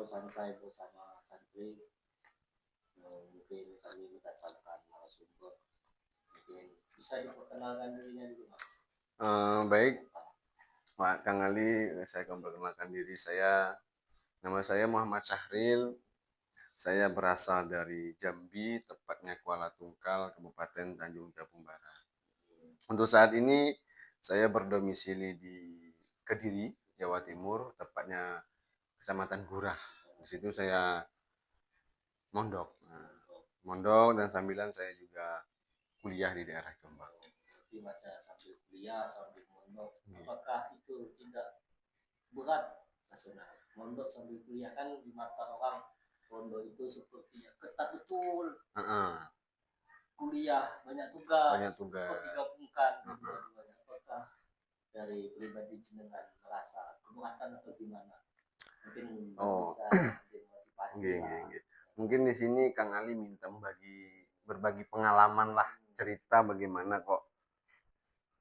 santai bersama santri. Mungkin kami mendatangkan narasumber. Mungkin bisa diperkenalkan dirinya dulu, Mas. Baik, Pak Kang Ali, saya akan memperkenalkan diri saya. Nama saya Muhammad Syahril. Saya berasal dari Jambi, tepatnya Kuala Tungkal, Kabupaten Tanjung Jabung Barat. Untuk saat ini, saya berdomisili di Kediri, Jawa Timur, tepatnya Kecamatan Gurah. Di situ saya mondok. Mondok dan sambilan saya juga kuliah di daerah Jombang. Jadi masa sambil kuliah, sambil mondok, apakah itu tidak berat, Mas Donald? Mondok sambil kuliah kan di mata orang mondok itu sepertinya ketat betul. Kuliah banyak tugas, kok digabungkan dua-duanya. Apakah dari pribadi jenengan merasa keberatan atau gimana? Mungkin bisa motivasi lah. Mungkin di sini Kang Ali minta berbagi pengalaman lah, cerita bagaimana kok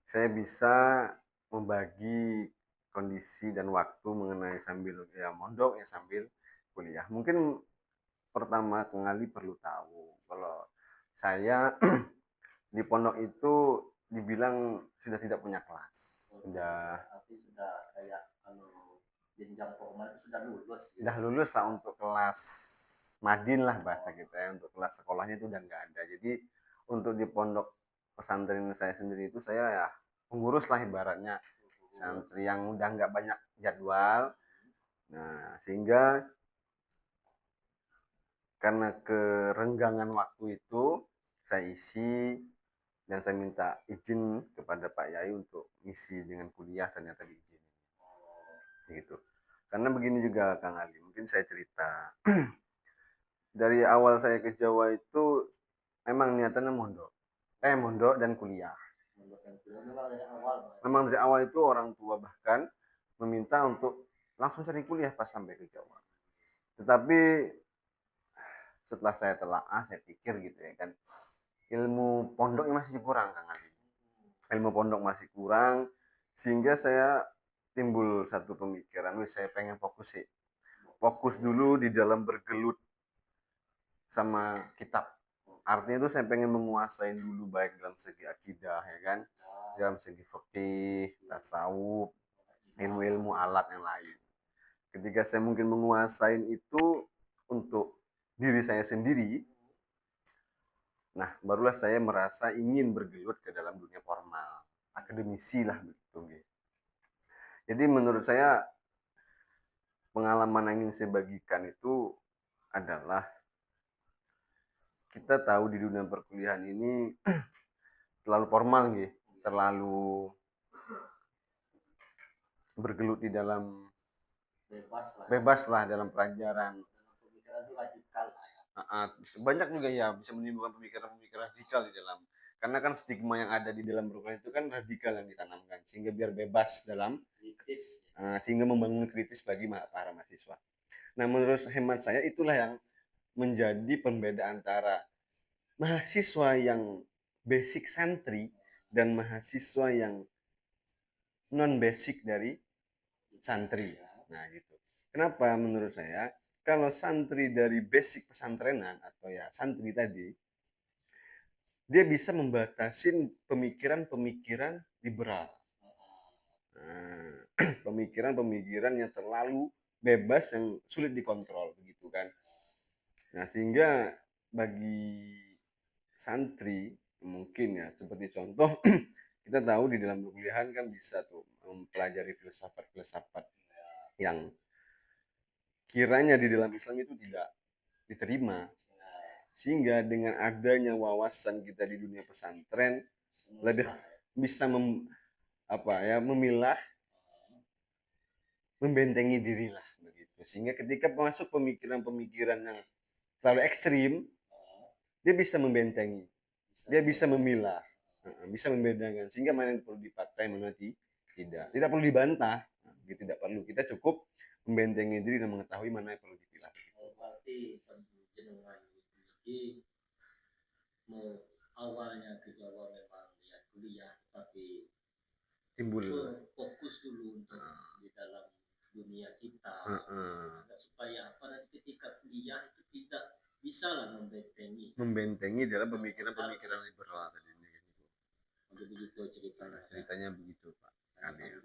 saya bisa membagi kondisi dan waktu mengenai sambil ya mondok ya sambil kuliah. Mungkin pertama Kang Ali perlu tahu kalau saya di pondok itu dibilang sudah tidak punya kelas. Sudah kayak kalau jenjang formal itu sudah lulus. Sudah lulus lah untuk kelas madin lah bahasa kita ya. Untuk kelas sekolahnya itu udah nggak ada. Jadi untuk di pondok pesantren saya sendiri itu saya ya pengurus lah ibaratnya santri yang udah nggak banyak jadwal. Nah sehingga karena kerenggangan waktu itu saya isi dan saya minta izin kepada Pak Yai untuk ngisi dengan kuliah, ternyata diizinin gitu. Karena begini juga Kang Ali, mungkin saya cerita dari awal saya ke Jawa itu memang niatannya mondok dan kuliah. Memang dari awal itu orang tua bahkan meminta untuk langsung cari kuliah pas sampai ke Jawa. Tetapi setelah saya telaah, saya pikir gitu ya kan, ilmu pondoknya masih kurang Kang Ali. Ilmu pondok masih kurang, sehingga saya timbul satu pemikiran, saya pengen fokus dulu di dalam bergelut sama kitab. Artinya itu saya pengen menguasai dulu baik dalam segi akidah ya kan, dalam segi fikih, tasawuf, ilmu-ilmu alat yang lain. Ketika saya mungkin menguasai itu untuk diri saya sendiri, nah barulah saya merasa ingin bergelut ke dalam dunia formal, akademisi lah begitu. Jadi menurut saya pengalaman yang ingin saya bagikan itu adalah kita tahu di dunia perkuliahan ini terlalu formal gitu, terlalu bergelut di dalam bebas lah dalam pelajaran. Banyak juga ya bisa menimbulkan pemikiran-pemikiran radikal di dalam, karena kan stigma yang ada di dalam perkuliahan itu kan radikal yang ditanamkan sehingga biar bebas dalam sehingga membangun kritis bagi para mahasiswa. Nah menurut hemat saya itulah yang menjadi pembeda antara mahasiswa yang basic santri dan mahasiswa yang non basic dari santri. Nah gitu. Kenapa menurut saya kalau santri dari basic pesantrenan atau ya santri tadi, dia bisa membatasi pemikiran-pemikiran liberal. Pemikiran-pemikiran yang terlalu bebas yang sulit dikontrol begitu kan. Nah sehingga bagi santri mungkin ya seperti contoh kita tahu di dalam perkuliahan kan bisa tuh mempelajari filsafat yang kiranya di dalam Islam itu tidak diterima, sehingga dengan adanya wawasan kita di dunia pesantren lebih bisa memilah, membentengi diri lah begitu, sehingga ketika masuk pemikiran-pemikiran yang terlalu ekstrim, dia bisa membentengi, dia bisa memilah, bisa membedakan, sehingga mana yang perlu dipakai, mana tidak perlu dibantah, tidak perlu, kita cukup membentengi diri dan mengetahui mana yang perlu dipilah. Berarti jenengan ini awalnya ke Jawa memang ya kuliah, tapi timbul fokus dulu untuk di dalam dunia kita. Heeh. Agar supaya apa nanti ketika kuliah itu tidak bisa lah membentengi dalam pemikiran-pemikiran liberal tadi ini gitu. Jadi begitu ceritanya. Ceritanya begitu Pak Kamil.